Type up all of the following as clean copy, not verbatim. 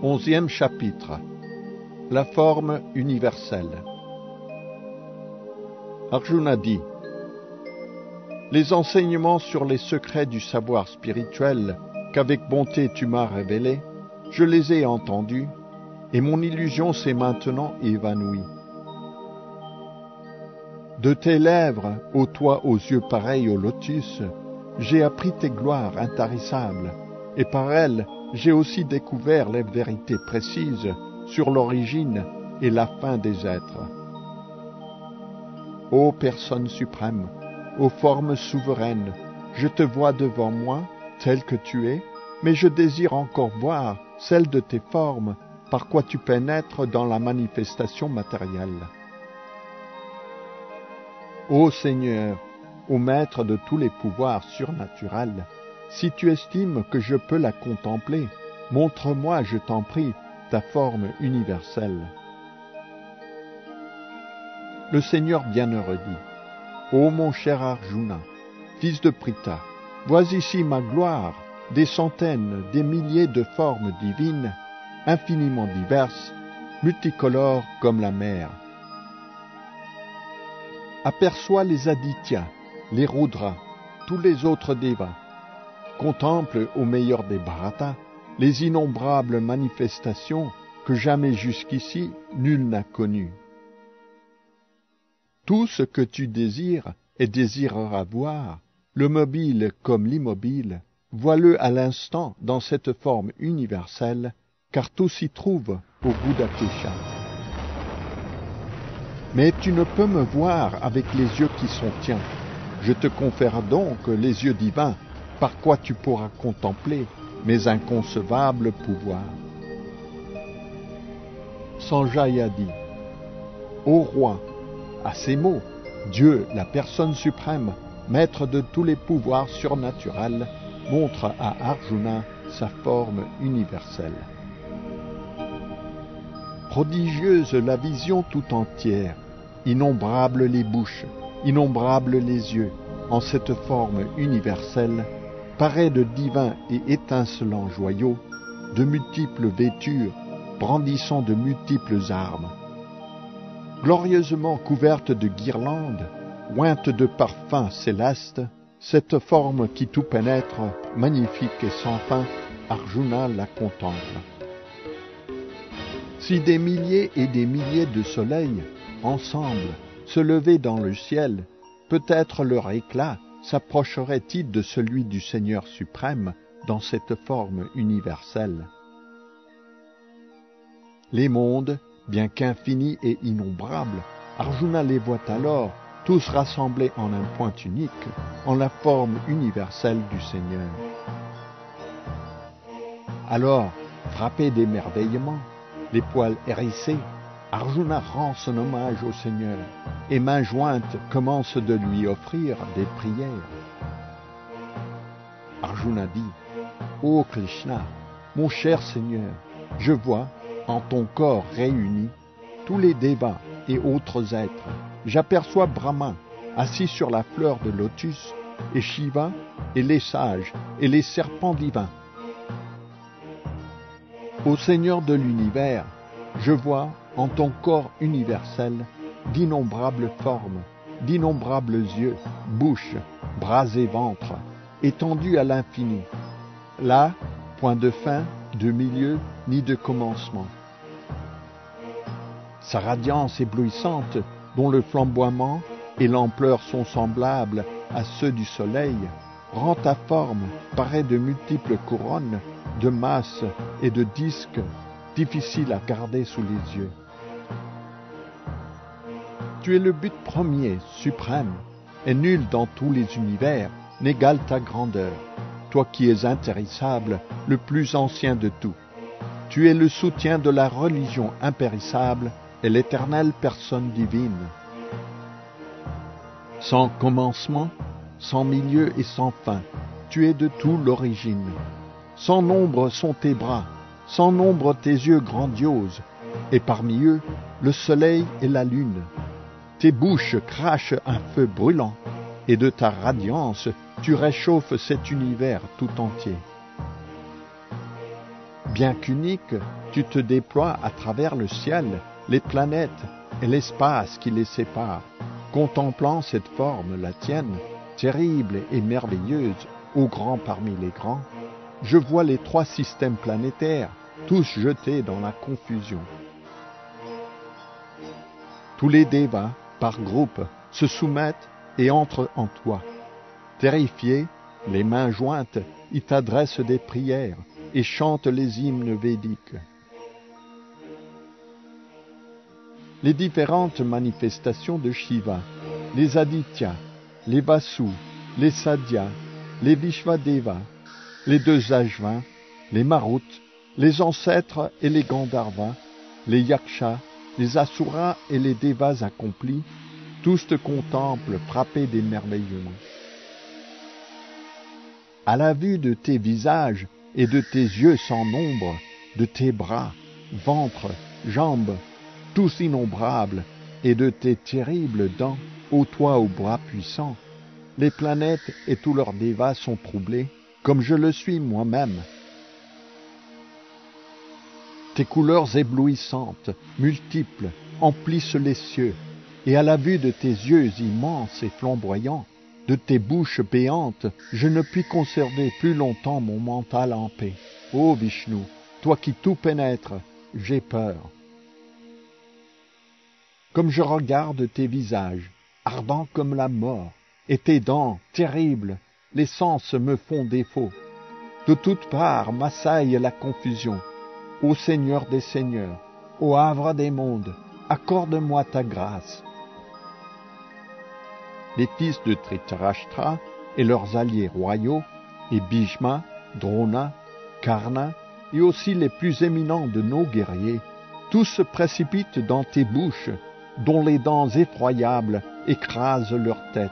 11e chapitre. La forme universelle. Arjuna dit: les enseignements sur les secrets du savoir spirituel qu'avec bonté tu m'as révélés, je les ai entendus, et mon illusion s'est maintenant évanouie. De tes lèvres, ô toi aux yeux pareils au lotus, j'ai appris tes gloires intarissables, et par elles, j'ai aussi découvert les vérités précises sur l'origine et la fin des êtres. Ô personne suprême, ô forme souveraine, je te vois devant moi, telle que tu es, mais je désire encore voir celle de tes formes, par quoi tu pénètres dans la manifestation matérielle. Ô Seigneur, ô Maître de tous les pouvoirs surnaturels, si tu estimes que je peux la contempler, montre-moi, je t'en prie, ta forme universelle. Le Seigneur bienheureux dit: ô mon cher Arjuna, fils de Pritha, vois ici ma gloire, des centaines, des milliers de formes divines, infiniment diverses, multicolores comme la mer. Aperçois les Adityas, les Rudras, tous les autres Devas. Contemple, au meilleur des Bharatas, les innombrables manifestations que jamais jusqu'ici nul n'a connues. Tout ce que tu désires et désireras voir, le mobile comme l'immobile, vois-le à l'instant dans cette forme universelle, car tout s'y trouve au Gudakesha. Mais tu ne peux me voir avec les yeux qui sont tiens. Je te confère donc les yeux divins, par quoi tu pourras contempler mes inconcevables pouvoirs. Sanjaya dit: ô roi, à ces mots, Dieu, la personne suprême, maître de tous les pouvoirs surnaturels, montre à Arjuna sa forme universelle. Prodigieuse la vision tout entière, innombrables les bouches, innombrables les yeux, en cette forme universelle, parée de divins et étincelants joyaux, de multiples vêtures, brandissant de multiples armes. Glorieusement couverte de guirlandes, ointe de parfums célestes, cette forme qui tout pénètre, magnifique et sans fin, Arjuna la contemple. Si des milliers et des milliers de soleils, ensemble, se levaient dans le ciel, peut-être leur éclat s'approcherait-il de celui du Seigneur suprême dans cette forme universelle. Les mondes, bien qu'infinis et innombrables, Arjuna les voit alors tous rassemblés en un point unique, en la forme universelle du Seigneur. Alors, frappé d'émerveillement, les poils hérissés, Arjuna rend son hommage au Seigneur et main jointe commence de lui offrir des prières. Arjuna dit: ô Krishna, mon cher Seigneur, je vois, en ton corps réuni, tous les Devas et autres êtres. J'aperçois Brahma, assis sur la fleur de lotus, et Shiva, et les sages, et les serpents divins. Ô Seigneur de l'univers, je vois, en ton corps universel, d'innombrables formes, d'innombrables yeux, bouches, bras et ventre, étendus à l'infini. Là, point de fin, de milieu, ni de commencement. Sa radiance éblouissante, dont le flamboiement et l'ampleur sont semblables à ceux du soleil, rend ta forme, parée de multiples couronnes, de masses et de disques, difficile à garder sous les yeux. Tu es le but premier, suprême, et nul dans tous les univers n'égale ta grandeur, toi qui es intérissable, le plus ancien de tout. Tu es le soutien de la religion impérissable et l'éternelle personne divine. Sans commencement, sans milieu et sans fin, tu es de tout l'origine. Sans nombre sont tes bras, sans nombre tes yeux grandioses, et parmi eux, le soleil et la lune. Tes bouches crachent un feu brûlant, et de ta radiance, tu réchauffes cet univers tout entier. Bien qu'unique, tu te déploies à travers le ciel, les planètes et l'espace qui les séparent. Contemplant cette forme, la tienne, terrible et merveilleuse, au grand parmi les grands, je vois les 3 systèmes planétaires, tous jetés dans la confusion. Tous les devas, par groupe, se soumettent et entrent en toi. Terrifiés, les mains jointes, ils t'adressent des prières et chantent les hymnes védiques. Les différentes manifestations de Shiva, les Adityas, les Vasus, les Sadyas, les Vishvadevas, les 2 Ashvins, les Maruts, les ancêtres et les Gandharvas, les Yakshas, les Asuras et les Devas accomplis, tous te contemplent frappés d'émerveillement. À la vue de tes visages et de tes yeux sans nombre, de tes bras, ventre, jambes, tous innombrables, et de tes terribles dents, ô toi aux bras puissants, les planètes et tous leurs devas sont troublés, comme je le suis moi-même. Tes couleurs éblouissantes, multiples, emplissent les cieux, et à la vue de tes yeux immenses et flamboyants, de tes bouches béantes, je ne puis conserver plus longtemps mon mental en paix. Ô Vishnu, toi qui tout pénètres, j'ai peur. Comme je regarde tes visages, ardents comme la mort, et tes dents, terribles, les sens me font défaut. De toutes parts m'assaille la confusion. Ô Seigneur des seigneurs, ô havre des mondes, accorde-moi ta grâce. Les fils de Dhritarashtra et leurs alliés royaux, et Bhishma, Drona, Karna, et aussi les plus éminents de nos guerriers, tous se précipitent dans tes bouches, dont les dents effroyables écrasent leur tête.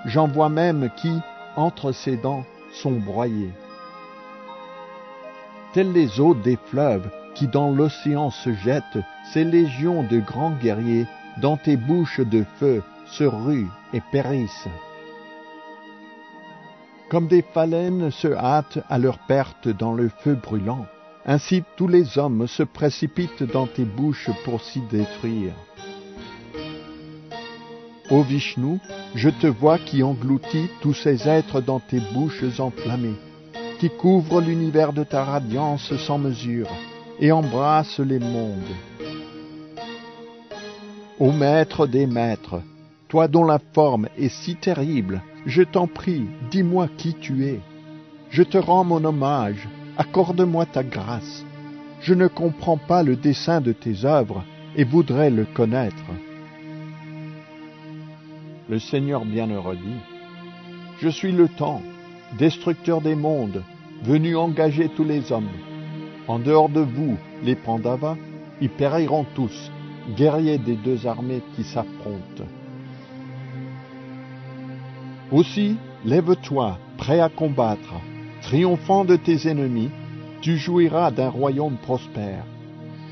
J'en vois même qui, entre ces dents, sont broyés. Telles les eaux des fleuves qui dans l'océan se jettent, ces légions de grands guerriers, dans tes bouches de feu, se ruent et périssent. Comme des phalènes se hâtent à leur perte dans le feu brûlant, ainsi tous les hommes se précipitent dans tes bouches pour s'y détruire. Ô Vishnu, je te vois qui engloutis tous ces êtres dans tes bouches enflammées, qui couvrent l'univers de ta radiance sans mesure et embrassent les mondes. Ô Maître des maîtres, toi dont la forme est si terrible, je t'en prie, dis-moi qui tu es. Je te rends mon hommage, accorde-moi ta grâce. Je ne comprends pas le dessein de tes œuvres et voudrais le connaître. Le Seigneur bienheureux dit, « Je suis le temps, destructeur des mondes, venu engager tous les hommes. En dehors de vous, les Pandavas, ils périront tous, guerriers des 2 armées qui s'affrontent. Aussi, lève-toi, prêt à combattre. Triomphant de tes ennemis, tu jouiras d'un royaume prospère.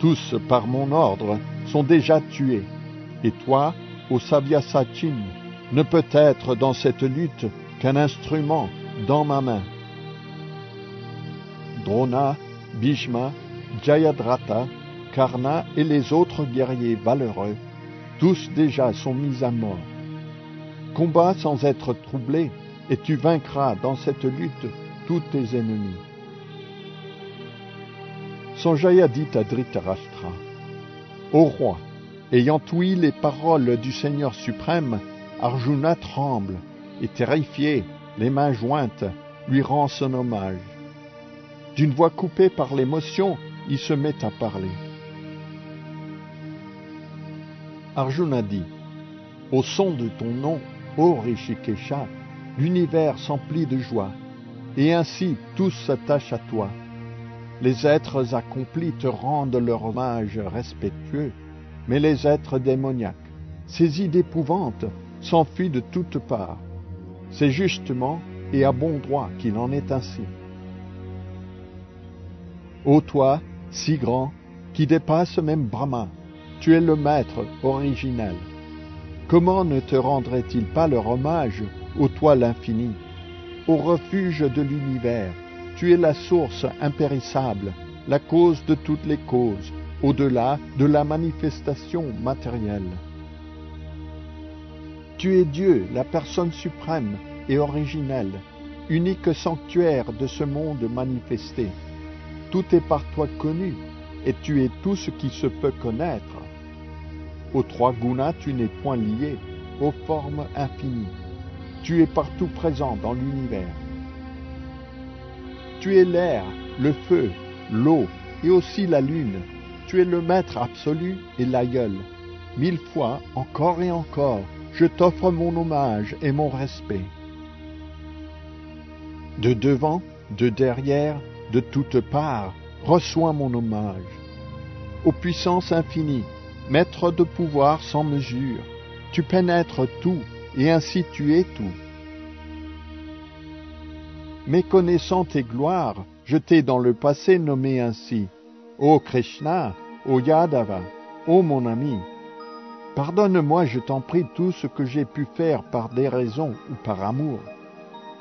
Tous, par mon ordre, sont déjà tués. Et toi, ô Savyasachin, ne peut être dans cette lutte qu'un instrument dans ma main. Drona, Bhishma, Jayadratha, Karna et les autres guerriers valeureux, tous déjà sont mis à mort. Combat sans être troublé, et tu vaincras dans cette lutte tous tes ennemis. » Sanjaya dit à Dhritarashtra, « Ô roi, ayant ouï les paroles du Seigneur suprême, Arjuna tremble, et terrifié, les mains jointes, lui rend son hommage. D'une voix coupée par l'émotion, il se met à parler. Arjuna dit, « Au son de ton nom, ô Rishikesha, l'univers s'emplit de joie, et ainsi tous s'attachent à toi. Les êtres accomplis te rendent leur hommage respectueux, mais les êtres démoniaques, saisis d'épouvante, s'enfuient de toutes parts. C'est justement et à bon droit qu'il en est ainsi. Ô toi, si grand, qui dépasse même Brahma, tu es le maître originel. Comment ne te rendrait-il pas leur hommage, ô toi l'infini, au refuge de l'univers? Tu es la source impérissable, la cause de toutes les causes, au-delà de la manifestation matérielle. Tu es Dieu, la personne suprême et originelle, unique sanctuaire de ce monde manifesté. Tout est par toi connu, et tu es tout ce qui se peut connaître. Aux trois gunas, tu n'es point lié, aux formes infinies. Tu es partout présent dans l'univers. Tu es l'air, le feu, l'eau et aussi la lune. Tu es le maître absolu et l'aïeul. 1000 fois, encore et encore, je t'offre mon hommage et mon respect. De devant, de derrière, de toutes parts, reçois mon hommage. Ô puissance infinie, maître de pouvoir sans mesure, tu pénètres tout, et ainsi tu es tout. Méconnaissant tes gloires, je t'ai dans le passé nommé ainsi. Ô Krishna, ô Yadava, ô mon ami, pardonne-moi, je t'en prie, tout ce que j'ai pu faire par déraison ou par amour.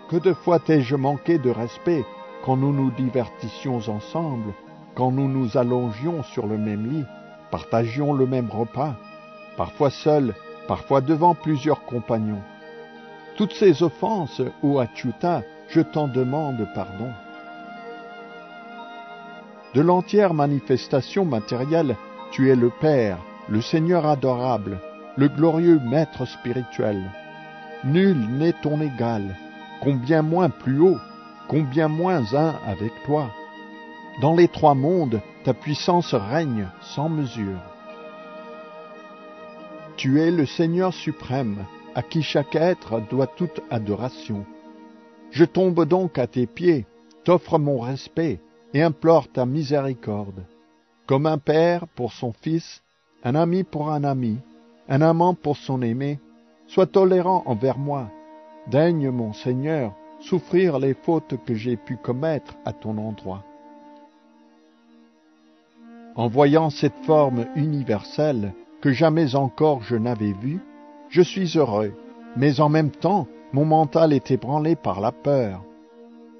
Que de fois t'ai-je manqué de respect quand nous nous divertissions ensemble, quand nous nous allongions sur le même lit, partagions le même repas, parfois seuls, parfois devant plusieurs compagnons. Toutes ces offenses, ô Achyuta, je t'en demande pardon. De l'entière manifestation matérielle, tu es le Père, le Seigneur adorable, le glorieux Maître spirituel. Nul n'est ton égal, combien moins plus haut, combien moins un avec toi. Dans les trois mondes, ta puissance règne sans mesure. Tu es le Seigneur suprême, à qui chaque être doit toute adoration. Je tombe donc à tes pieds, t'offre mon respect et implore ta miséricorde. Comme un père pour son fils, un ami pour un ami, un amant pour son aimé, sois tolérant envers moi. Daigne, mon Seigneur, souffrir les fautes que j'ai pu commettre à ton endroit. En voyant cette forme universelle que jamais encore je n'avais vue, je suis heureux, mais en même temps, mon mental est ébranlé par la peur.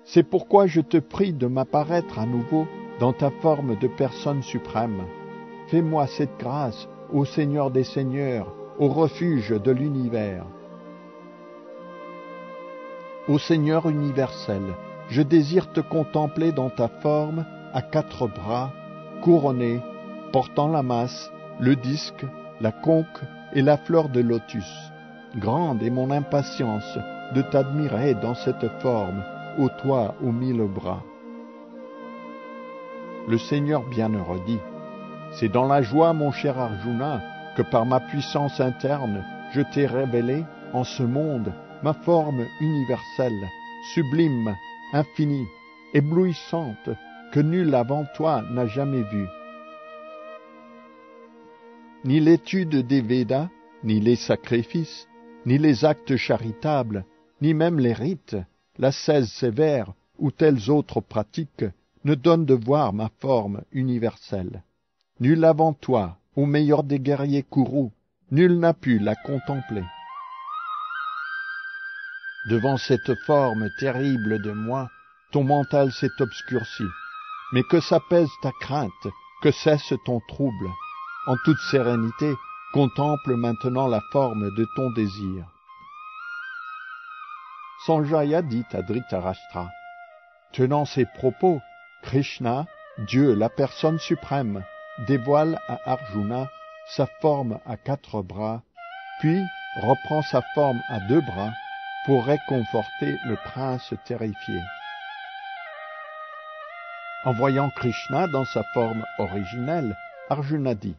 C'est pourquoi je te prie de m'apparaître à nouveau dans ta forme de personne suprême. Fais-moi cette grâce, ô Seigneur des Seigneurs, au refuge de l'univers. Ô Seigneur universel, je désire te contempler dans ta forme à 4 bras, couronné, portant la masse, le disque, la conque et la fleur de lotus. Grande est mon impatience de t'admirer dans cette forme, ô toi aux 1000 bras. Le Seigneur bienheureux dit, c'est dans la joie, mon cher Arjuna, que par ma puissance interne, je t'ai révélé, en ce monde, ma forme universelle, sublime, infinie, éblouissante, que nul avant toi n'a jamais vue. Ni l'étude des Védas, ni les sacrifices, ni les actes charitables, ni même les rites, l'ascèse sévère ou telles autres pratiques ne donnent de voir ma forme universelle. Nul avant toi, ô meilleur des guerriers Kourous, nul n'a pu la contempler. Devant cette forme terrible de moi, ton mental s'est obscurci. Mais que s'apaise ta crainte, que cesse ton trouble. En toute sérénité, contemple maintenant la forme de ton désir. Sanjaya dit à Dhritarashtra, tenant ces propos, Krishna, Dieu, la personne suprême, dévoile à Arjuna sa forme à 4 bras, puis reprend sa forme à 2 bras pour réconforter le prince terrifié. En voyant Krishna dans sa forme originelle, Arjuna dit,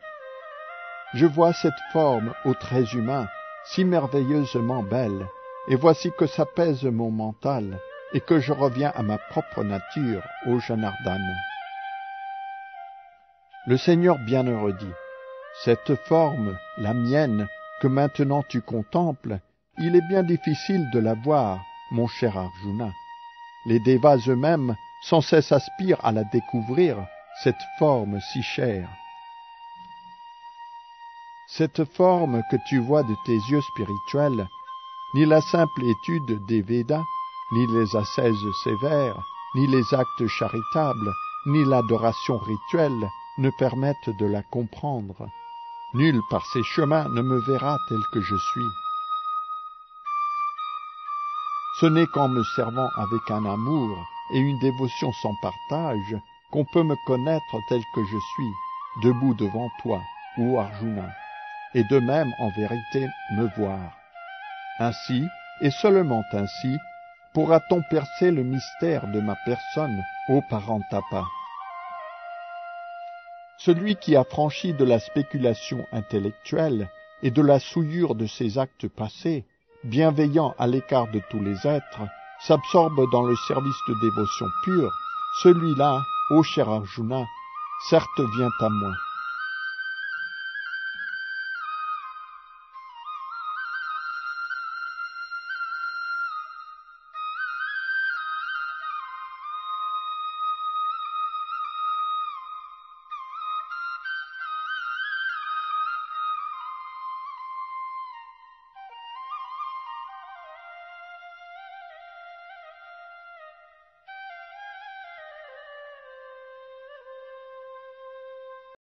« Je vois cette forme aux traits humains, si merveilleusement belle, et voici que s'apaise mon mental, et que je reviens à ma propre nature, ô Janardana. » Le Seigneur bienheureux dit, « Cette forme, la mienne, que maintenant tu contemples, il est bien difficile de la voir, mon cher Arjuna. Les Devas eux-mêmes sans cesse aspirent à la découvrir, cette forme si chère. Cette forme que tu vois de tes yeux spirituels, ni la simple étude des Védas, ni les ascèses sévères, ni les actes charitables, ni l'adoration rituelle ne permettent de la comprendre. Nul par ses chemins ne me verra tel que je suis. Ce n'est qu'en me servant avec un amour et une dévotion sans partage qu'on peut me connaître tel que je suis, debout devant toi, ô Arjuna, et de même en vérité me voir. Ainsi, et seulement ainsi, pourra-t-on percer le mystère de ma personne, ô Parantapa. Celui qui a franchi de la spéculation intellectuelle et de la souillure de ses actes passés, bienveillant à l'écart de tous les êtres, s'absorbe dans le service de dévotion pure, celui-là, ô cher Arjuna, certes vient à moi.